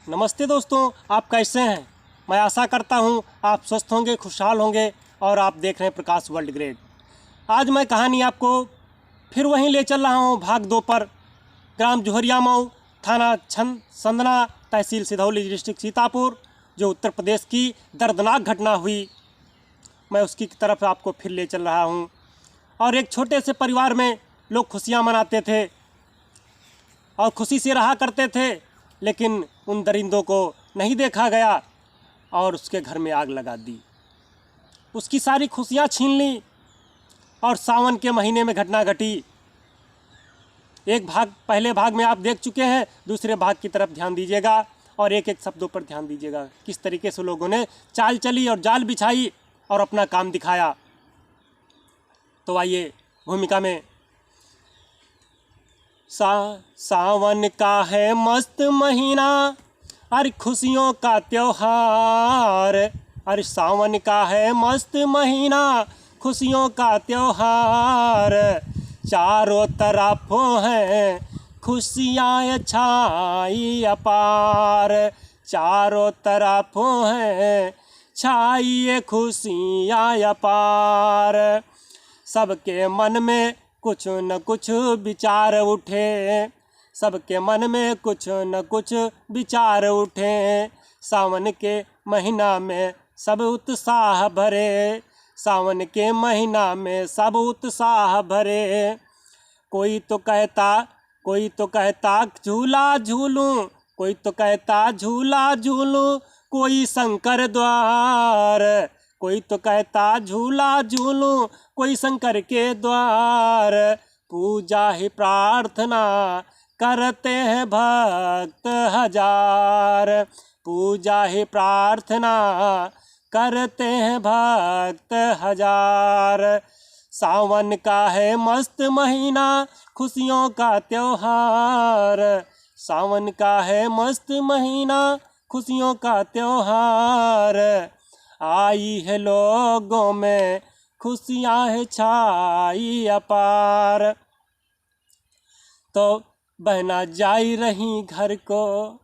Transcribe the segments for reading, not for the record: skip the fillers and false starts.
नमस्ते दोस्तों, आप कैसे हैं। मैं आशा करता हूं आप स्वस्थ होंगे, खुशहाल होंगे और आप देख रहे हैं प्रकाश वर्ल्ड ग्रेड। आज मैं कहानी आपको फिर वहीं ले चल रहा हूं, भाग 2 पर। ग्राम जोहरिया मऊ, थाना संदना, तहसील सिधौली, डिस्ट्रिक्ट सीतापुर, जो उत्तर प्रदेश की दर्दनाक घटना हुई, मैं उसकी तरफ आपको फिर ले चल रहा हूं। और एक छोटे से परिवार में लोग खुशियां मनाते थे और खुशी से रहा करते थे, लेकिन उन दरिंदों को नहीं देखा गया और उसके घर में आग लगा दी। उसकी सारी खुशियां छीन ली और सावन के महीने में घटना घटी। एक भाग पहले भाग में आप देख चुके हैं, दूसरे भाग की तरफ ध्यान दीजिएगा और एक एक शब्दों पर ध्यान दीजिएगा, किस तरीके से लोगों ने चाल चली और जाल बिछाई और अपना काम दिखाया। तो आइए भूमिका में। सावन का है मस्त महीना, अरे खुशियों का त्योहार। अरे सावन का है मस्त महीना, खुशियों का त्योहार। चारों तरफ हैं खुशियाँ छाई अपार। चारों तरफ हैं छाई खुशियाँ अपार। सबके मन में कुछ न कुछ विचार उठे, सबके मन में कुछ न कुछ विचार उठे। सावन के महीना में सब उत्साह भरे, सावन के महीना में सब उत्साह भरे। कोई तो कहता झूला झूलूं, कोई तो कहता झूला झूलूं, कोई शंकर द्वार। कोई तो कहता झूला झूलूं, कोई शंकर के द्वार। पूजा ही प्रार्थना करते हैं भक्त हजार। पूजा ही प्रार्थना करते हैं भक्त हजार। सावन का है मस्त महीना, खुशियों का त्योहार। सावन का है मस्त महीना, खुशियों का त्योहार। आई है लोगों में खुशियाँ है छाई अपार। तो बहना जाई रही घर को,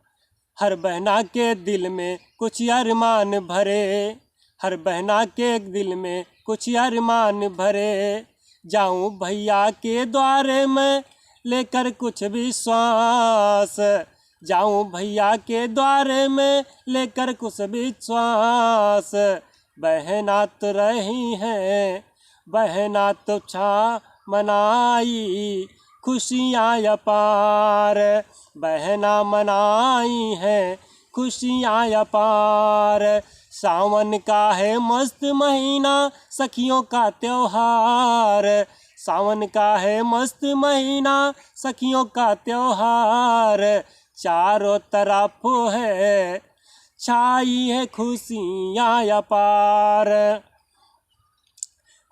हर बहना के दिल में कुछ अरमान भरे। हर बहना के दिल में कुछ अरमान भरे। जाऊं भैया के द्वारे में लेकर कुछ विश्वास। जाऊं भैया के द्वारे में लेकर कुछ विश्वास। बहना तो रही हैं, बहना तो छा मनाई खुशियाँ अपार। बहना मनाई हैं खुशियाँ अपार। सावन का है मस्त महीना, सखियों का त्योहार। सावन का है मस्त महीना, सखियों का त्योहार। चारों तरफ है छाई है खुशियाँ अपार।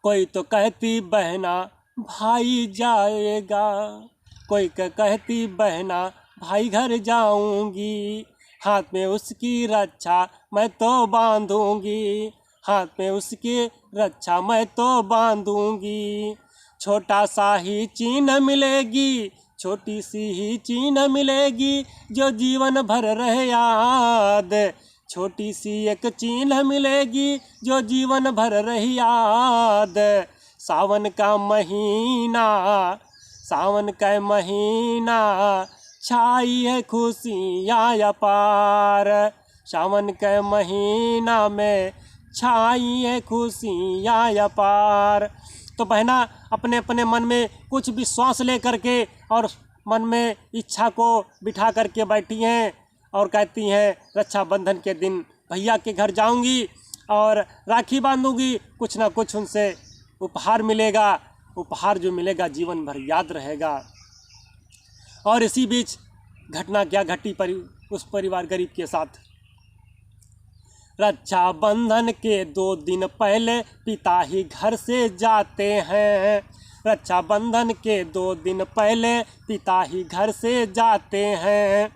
कोई तो कहती बहना भाई जाएगा, कोई कहती बहना भाई घर जाऊंगी। हाथ में उसकी रक्षा मैं तो बांधूंगी, हाथ में उसकी रक्षा मैं तो बांधूंगी। छोटा सा ही चिन्ह मिलेगी, छोटी सी ही चिन्ह मिलेगी, जो जीवन भर रहे याद। छोटी सी एक चिन्ह मिलेगी, जो जीवन भर रही याद। सावन का महीना, सावन का महीना छाई है खुशियाँ अपार। सावन के महीना में छाई है खुशियाँ अपार। तो बहना अपने अपने मन में कुछ विश्वास ले करके और मन में इच्छा को बिठा करके बैठी हैं और कहती हैं रक्षाबंधन के दिन भैया के घर जाऊंगी और राखी बांधूंगी। कुछ ना कुछ उनसे उपहार मिलेगा, उपहार जो मिलेगा जीवन भर याद रहेगा। और इसी बीच घटना क्या घटी उस परिवार गरीब के साथ। रक्षाबंधन के 2 दिन पहले पिता ही घर से जाते हैं। रक्षाबंधन के 2 दिन पहले पिता ही घर से जाते हैं।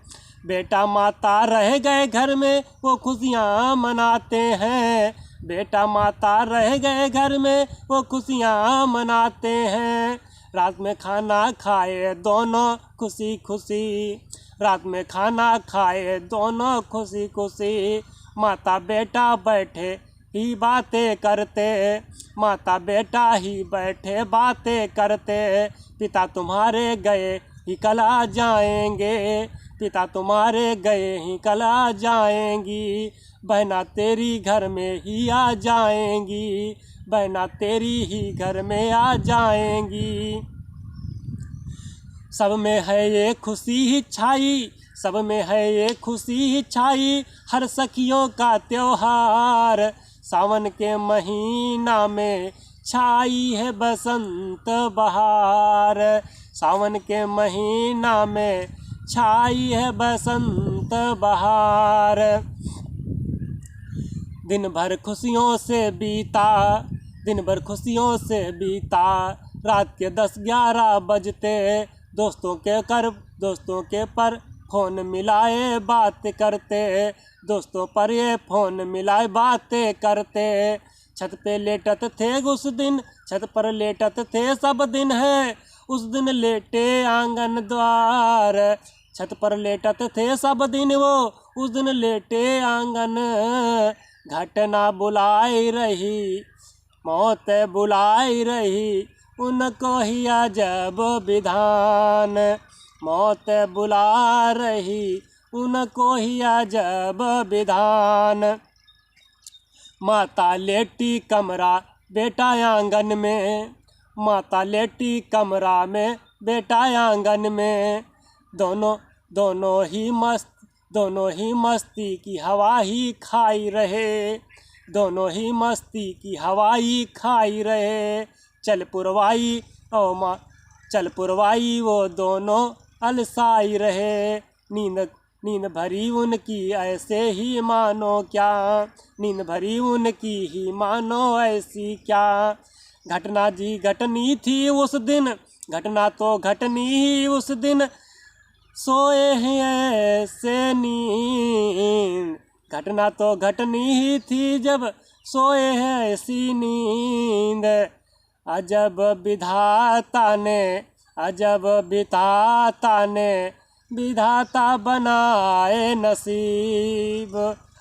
बेटा माता रह गए घर में, वो खुशियाँ मनाते हैं। बेटा माता रह गए घर में, वो खुशियाँ मनाते हैं। रात में खाना खाए दोनों खुशी खुशी, रात में खाना खाए दोनों खुशी खुशी, माता बेटा बैठे ही बातें करते, माता बेटा ही बैठे बातें करते। पिता तुम्हारे गए ही कल आ जाएंगे, पिता तुम्हारे गए ही कल आ जाएंगी, बहना तेरी घर में ही आ जाएंगी, बहना तेरी ही घर में आ जाएंगी। सब में है ये खुशी ही छाई, सब में है ये खुशी ही छाई, हर सखियों का त्योहार। सावन के महीना में छाई है बसंत बहार, सावन के महीना में छाई है बसंत बहार। दिन भर खुशियों से बीता, दिन भर खुशियों से बीता, रात के 10-11 बजते, दोस्तों के पर फ़ोन मिलाए बात करते, दोस्तों पर ये फ़ोन मिलाए बातें करते। छत पे लेटत थे उस दिन, छत पर लेटत थे सब दिन है, उस दिन लेटे आंगन द्वार। छत पर लेटत थे सब दिन वो, उस दिन लेटे आंगन। घटना बुलाई रही, मौत बुलाई रही, उनको ही अजब विधान। मौत बुला रही, उनको ही अजब विधान। माता लेटी कमरा बेटा आंगन में, माता लेटी कमरा में बेटा आंगन में। दोनों ही मस्ती की हवा ही खाई रहे, दोनों ही मस्ती की हवा ही खाई रहे। चल पुरवाई वो दोनों अलसाई रहे, नींद भरी उनकी ऐसे ही मानो क्या, नींद भरी उनकी ही मानो ऐसी क्या। घटना जी घटनी थी उस दिन, घटना तो घटनी ही उस दिन, सोए हैं ऐसे नींद। घटना तो घटनी ही थी जब सोए हैं ऐसी नींद। अजब विधाता ने, अजब विधाता ने, विधाता बनाए नसीब।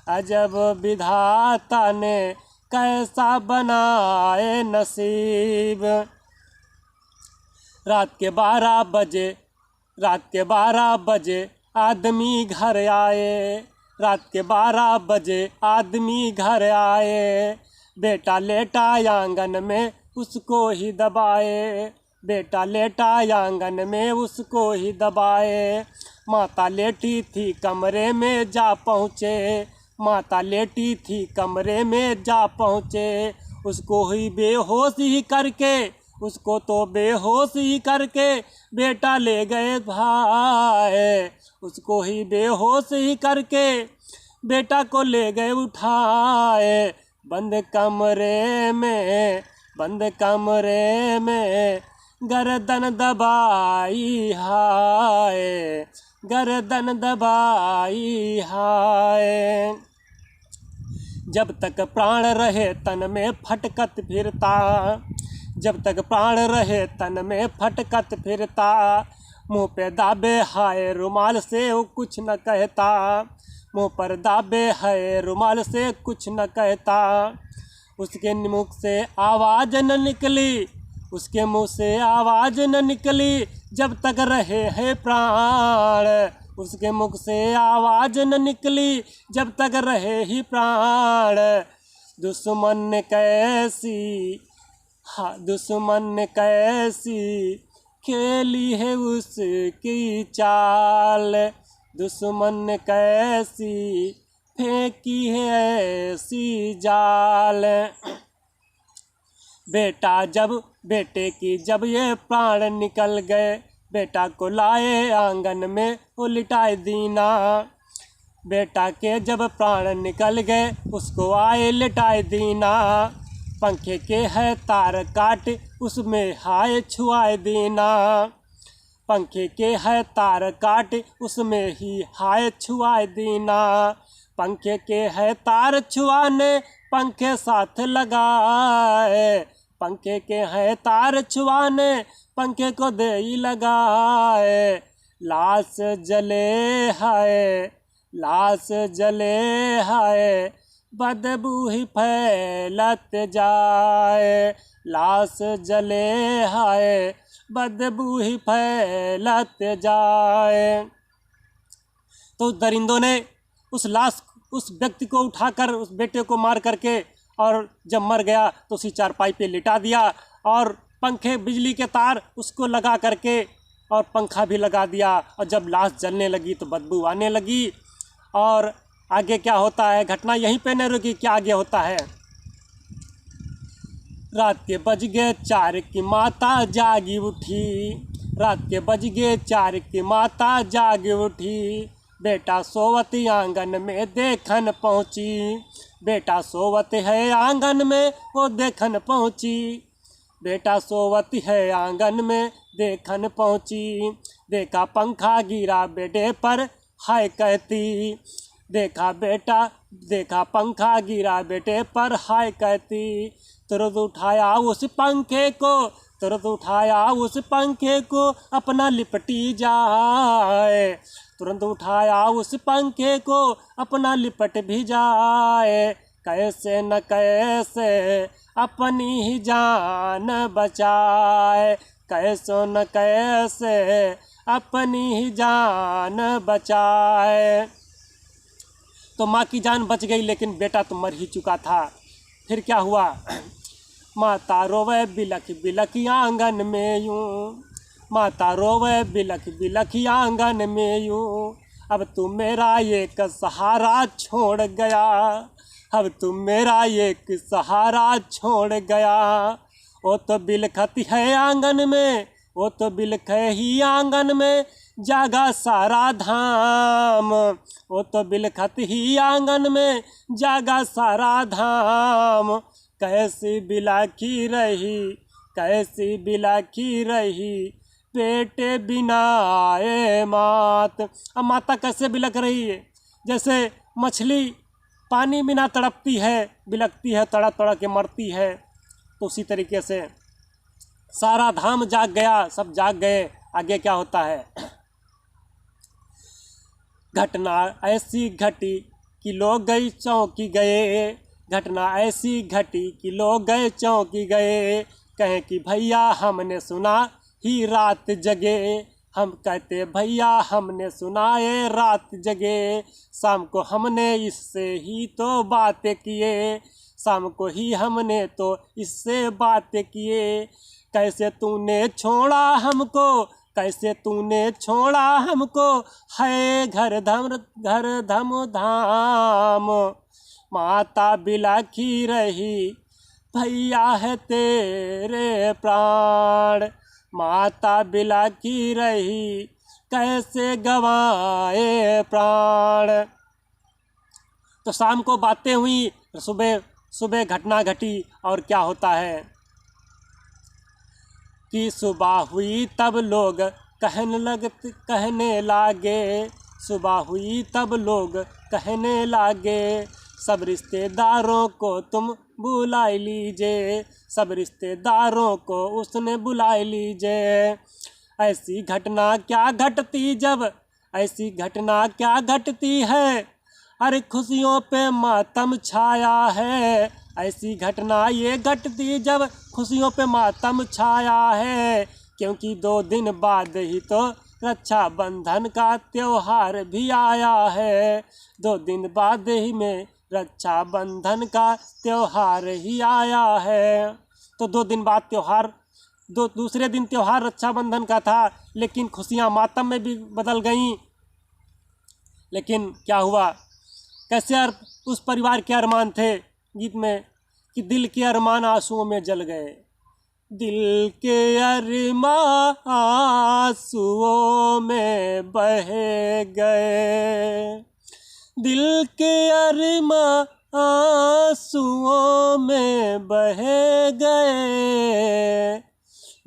अजब विधाता ने कैसा बनाए नसीब। रात के 12 बजे आदमी घर आए, रात के 12 बजे आदमी घर आए। बेटा लेटा आंगन में उसको ही दबाए, बेटा लेटा आंगन में उसको ही दबाए। माता लेटी थी कमरे में जा पहुँचे, माता लेटी थी कमरे में जा पहुँचे। उसको ही बेहोश ही करके, उसको तो बेहोश ही करके बेटा ले गए भाई। उसको ही बेहोश ही करके बेटा को ले गए उठाए। बंद कमरे में, बंद कमरे में गर्दन दबाई हाय, गर्दन दबाई हाय। जब तक प्राण रहे तन में फटकत फिरता, जब तक प्राण रहे तन में फटकत फिरता। मुँह पे दाबे हाय रुमाल से वो कुछ न कहता, मुँह पर दाबे है रुमाल से कुछ न कहता। उसके मुख से आवाज़ न निकली, उसके मुँह से आवाज़ न निकली जब तक रहे हैं प्राण। उसके मुख से आवाज़ न निकली जब तक रहे ही प्राण। दुश्मन ने कैसी, हाँ दुश्मन ने कैसी खेली है उसकी चाल। दुश्मन ने कैसी फेंकी है ऐसी जाल। बेटे की जब ये प्राण निकल गए, बेटा को लाए आंगन में वो लिटाए दीना। बेटा के जब प्राण निकल गए उसको आए लिटाए दीना। पंखे के है तार काट उसमें हाय छुआए दीना। पंखे के है तार काट उसमें ही हाय छुआए दीना। पंखे के है तार छुआने पंखे साथ लगाए। पंखे के है तार छुआने पंखे को दे ही लगाए। लाश जले हाय, लाश जले हाय, बदबू ही फैलत जाए, लाश जले हाय, बदबू ही फैलत जाए। तो दरिंदों ने उस लाश, उस व्यक्ति को उठाकर, उस बेटे को मार करके, और जब मर गया तो उसी चारपाई पे लिटा दिया, और पंखे, बिजली के तार उसको लगा करके और पंखा भी लगा दिया। और जब लाश जलने लगी तो बदबू आने लगी। और आगे क्या होता है, घटना यहीं पे नहीं रुकी, क्या आगे होता है। रात के बज गए 4 की माता जागी उठी, रात के बज गए 4 की माता जाग उठी, बेटा सोवत आंगन में देखन पहुँची, बेटा सोवत है आंगन में वो देखन पहुँची, बेटा सोवत है आंगन में देखन पहुँची, देखा पंखा गिरा बेटे पर हाय कहती, देखा बेटा, देखा पंखा गिरा बेटे पर हाय कहती, तुरंत उठाया उस पंखे को, तुरंत उठाया उस पंखे को अपना लिपटी जाए, तुरंत उठाया उस पंखे को अपना लिपट भी जाए, कैसे न कैसे अपनी ही जान बचाए, कैसे न कैसे अपनी ही जान बचाए। तो माँ की जान बच गई, लेकिन बेटा तो मर ही चुका था। फिर क्या हुआ, माता रोवे बिलख बिलख आंगन में यूं, माता रोवे बिलख बिलख आंगन में यूं, अब तुम मेरा एक सहारा छोड़ गया, अब तुम मेरा एक सहारा छोड़ गया, वो तो बिलखती है आंगन में, वो तो बिलखे ही आंगन में जागा सारा धाम, वो तो बिलखत ही आंगन में जागा सारा धाम, कैसी बिलाखी रही, कैसी बिलाखी रही बेटे बिना ए मात। अब माता कैसे बिलख रही है, जैसे मछली पानी बिना तड़पती है, बिलखती है, तड़प तड़प के मरती है, तो उसी तरीके से सारा धाम जाग गया, सब जाग गए। आगे क्या होता है, घटना ऐसी घटी कि लोग गई चौंकी गए, घटना ऐसी घटी कि लोग गए चौंकी गए, कहें कि भैया हमने सुना ही रात जगे, हम कहते भैया हमने सुनाए रात जगे, शाम को हमने इससे ही तो बातें किए, शाम को ही हमने तो इससे बातें किए, कैसे तूने छोड़ा हमको, कैसे तूने छोड़ा हमको, है घर धम धाम, माता बिलाखी रही भैया है तेरे प्राण, माता बिलाखी रही कैसे गवाए प्राण। तो शाम को बातें हुई, सुबह सुबह घटना घटी। और क्या होता है कि सुबह हुई तब लोग कहने लागे, सुबह हुई तब लोग कहने लागे, सब रिश्तेदारों को तुम बुला लीजिए, सब रिश्तेदारों को उसने बुला लीजिए। ऐसी घटना क्या घटती जब, ऐसी घटना क्या घटती है, अरे खुशियों पे मातम छाया है, ऐसी घटना ये घटती जब खुशियों पे मातम छाया है, क्योंकि 2 दिन बाद ही तो रक्षाबंधन का त्योहार भी आया है, 2 दिन बाद ही में रक्षाबंधन का त्योहार ही आया है। तो 2 दिन बाद त्योहार, दूसरे दिन त्योहार रक्षाबंधन का था, लेकिन खुशियाँ मातम में भी बदल गईं। लेकिन क्या हुआ, कैसे उस परिवार के अरमान थे गीत में कि दिल के अरमान आंसुओं में जल गए, दिल के अरमान आंसुओं में बह गए, दिल के अरमान आंसुओं में बह गए,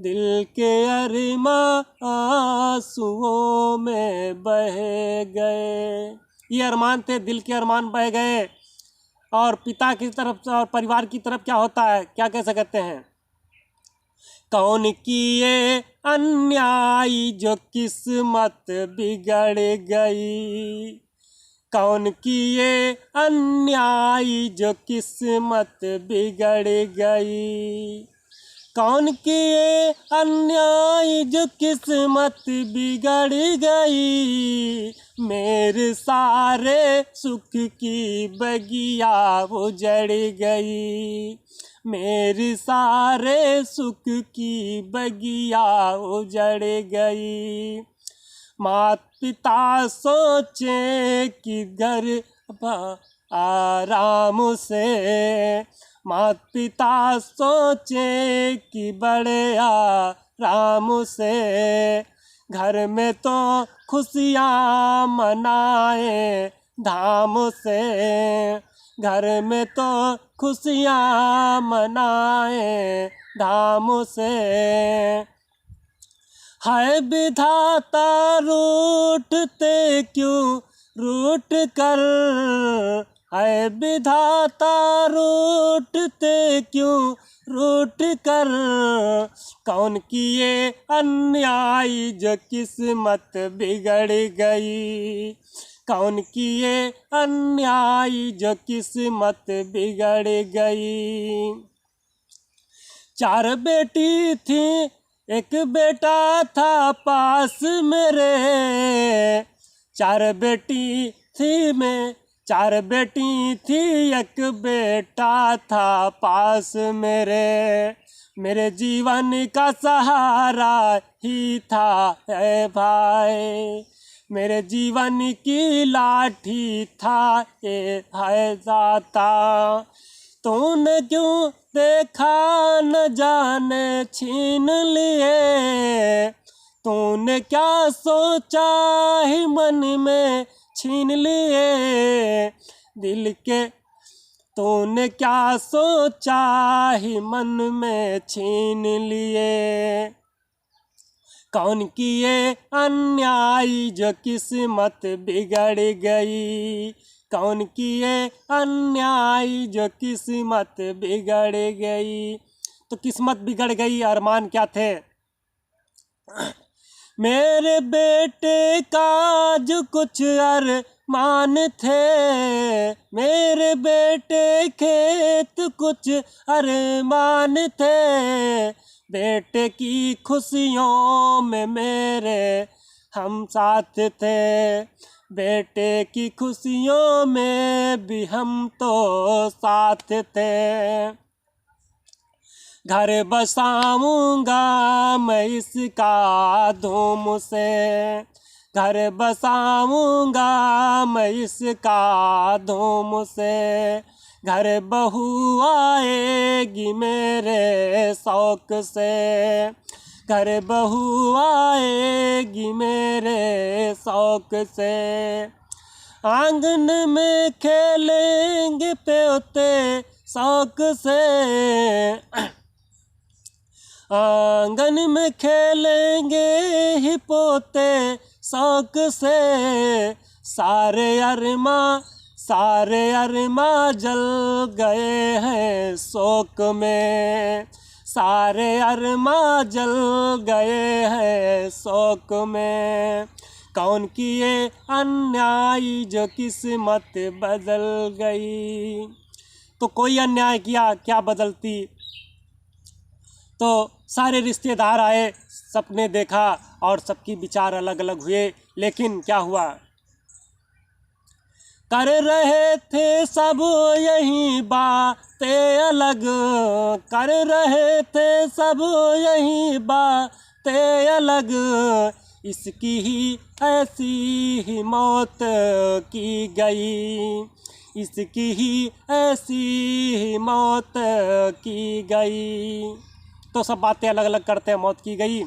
दिल के अरमान आंसुओं में बह गए। ये अरमान थे, दिल के अरमान बह गए। और पिता की तरफ से और परिवार की तरफ क्या होता है, क्या कह सकते हैं कौन किए अन्याय जो किस्मत बिगड़ गई, कौन किए अन्याय जो किस्मत बिगड़ गई, कौन किए अन्याय जो किस्मत बिगड़ गई, मेरे सारे सुख की बगिया उजड़ गई, मेरे सारे सुख की बगिया उजड़ गई। माता पिता सोचे कि घर आराम से, माता पिता सोचे कि बड़े आराम से, घर में तो खुशियाँ मनाए धाम से, घर में तो खुशियाँ मनाए धाम से। है विधाता रूठते क्यों रूठ कर, है विधाता रूठते क्यों रूठ कर, कौन किए अन्याय जो किस्मत बिगड़ गई, कौन किए अन्याय जो किस्मत बिगड़ गई। चार बेटी थी एक बेटा था पास मेरे, चार बेटी थी मैं, चार बेटी थी एक बेटा था पास मेरे, मेरे जीवन का सहारा ही था है भाई, मेरे जीवन की लाठी था ये है जाता, तूने क्यों देखा न जाने छीन लिए, तूने क्या सोचा ही मन में छीन लिए, दिल के तूने क्या सोचा ही मन में छीन लिए, कौन किए अन्याय जो किस्मत बिगड़ गई, कौन किए अन्याय जो किस्मत बिगड़ गई। तो किस्मत बिगड़ गई, अरमान क्या थे, मेरे बेटे का जो कुछ अरमान थे, मेरे बेटे खेत कुछ अरमान थे, बेटे की खुशियों में मेरे हम साथ थे, बेटे की खुशियों में भी हम तो साथ थे। घर बसाऊंगा मैं इसका धूम से, घर बसाऊंगा मैं इसका धूम से, घर बहू आएगी मेरे शौक से, घर बहू आएगी मेरे शौक से, आंगन में खेलेंगे पोते शौक से, आंगन में खेलेंगे ही पोते शौक से, सारे अरमा जल गए हैं शोक में, सारे अरमा जल गए हैं शोक में, कौन किए अन्याय जो किस्मत बदल गई। तो कोई अन्याय किया क्या बदलती, तो सारे रिश्तेदार आए, सबने देखा और सबकी विचार अलग अलग हुए, लेकिन क्या हुआ, कर रहे थे सब यही बातें अलग, कर रहे थे सब यही बातें अलग, इसकी ही ऐसी ही मौत की गई, इसकी ही ऐसी ही मौत की गई। तो सब बातें अलग अलग करते हैं, मौत की गई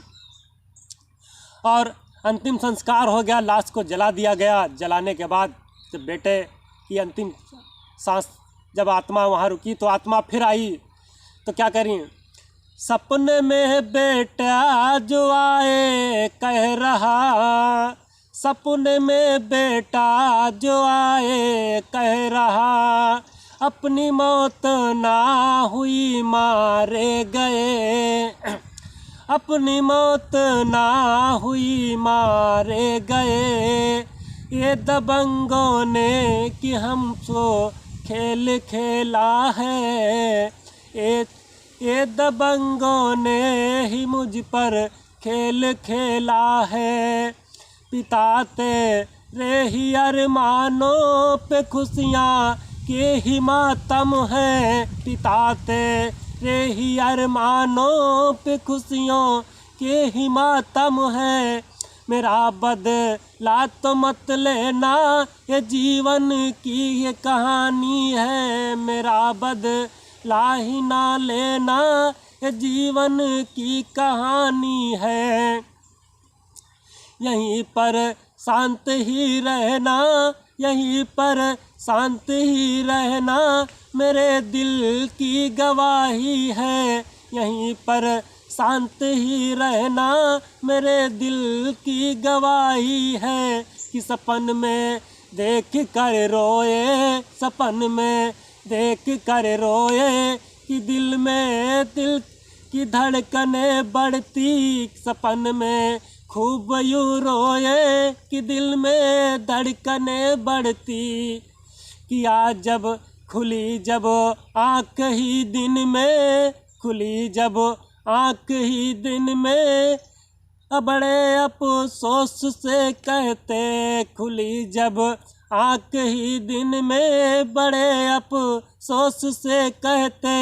और अंतिम संस्कार हो गया, लाश को जला दिया गया। जलाने के बाद जब बेटे की अंतिम सांस, जब आत्मा वहाँ रुकी तो आत्मा फिर आई, तो क्या करी, सपने में बेटा जो आए कह रहा, सपने में बेटा जो आए कह रहा, अपनी मौत ना हुई मारे गए, अपनी मौत ना हुई मारे गए, ये दबंगों ने कि हमको खेल खेला है, ये दबंगों ने ही मुझ पर खेल खेला है। पिता तेरे ही अरमानों पे खुशियाँ के ही मातम है, पिता तेरे ही अरमानों पे खुशियों के ही मातम है। मेरा बदला तो मत लेना, ये जीवन की ये कहानी है, मेरा बदला ही ना लेना, ये जीवन की कहानी है। यहीं पर शांत ही रहना, यहीं पर शांत ही रहना, मेरे दिल की गवाही है, यहीं पर शांत ही रहना, मेरे दिल की गवाही है। कि सपन में देख कर रोए, सपन में देख कर रोए, कि दिल की धड़कनें बढ़ती, सपन में खूब यूँ रोए, कि दिल में धड़कनें बढ़ती। कि आज जब खुली जब आँख ही दिन में, खुली जब आँख ही दिन में, बड़े अफसोस से कहते, खुली जब आँख ही दिन में, बड़े अफसोस से कहते,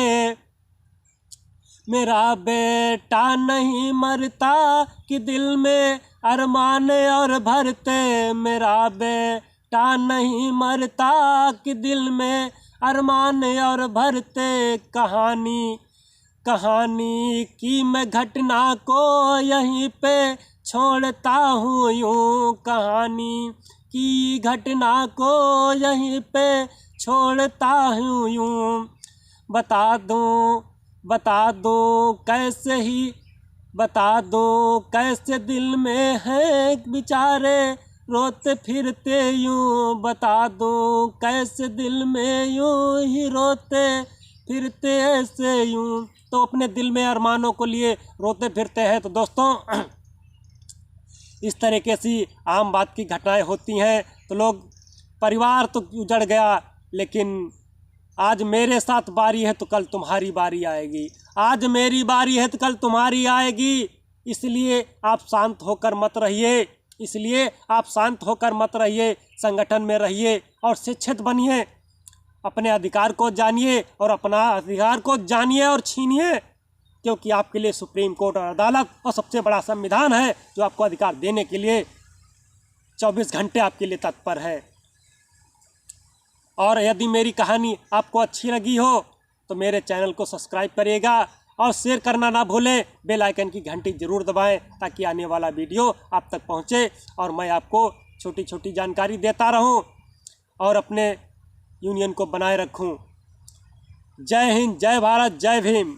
मेरा बेटा नहीं मरता, कि दिल में अरमान और भरते, मेरा बेटा नहीं मरता, कि दिल में अरमान और भरते। कहानी की मैं घटना को यहीं पे छोड़ता हूँ यूँ, कहानी की घटना को यहीं पे छोड़ता हूँ यूँ। बता दूँ कैसे दिल में है बेचारे रोते फिरते यूँ, बता दूँ कैसे दिल में यूँ ही रोते फिरते ऐसे यूँ। तो अपने दिल में अरमानों को लिए रोते फिरते हैं। तो दोस्तों इस तरीके से आम बात की घटनाएं होती हैं। तो लोग परिवार तो उजड़ गया, लेकिन आज मेरे साथ बारी है तो कल तुम्हारी बारी आएगी, आज मेरी बारी है तो कल तुम्हारी आएगी। इसलिए आप शांत होकर मत रहिए, इसलिए आप शांत होकर मत रहिए, संगठन में रहिए और शिक्षित बनिए, अपने अधिकार को जानिए और अपना अधिकार को जानिए और छीनिए, क्योंकि आपके लिए सुप्रीम कोर्ट और अदालत और सबसे बड़ा संविधान है जो आपको अधिकार देने के लिए 24 घंटे आपके लिए तत्पर है। और यदि मेरी कहानी आपको अच्छी लगी हो तो मेरे चैनल को सब्सक्राइब करिएगा और शेयर करना ना भूलें, बेल आइकन की घंटी ज़रूर दबाएं ताकि आने वाला वीडियो आप तक पहुंचे और मैं आपको छोटी छोटी जानकारी देता रहूं और अपने यूनियन को बनाए रखूं। जय हिंद, जय भारत, जय भीम।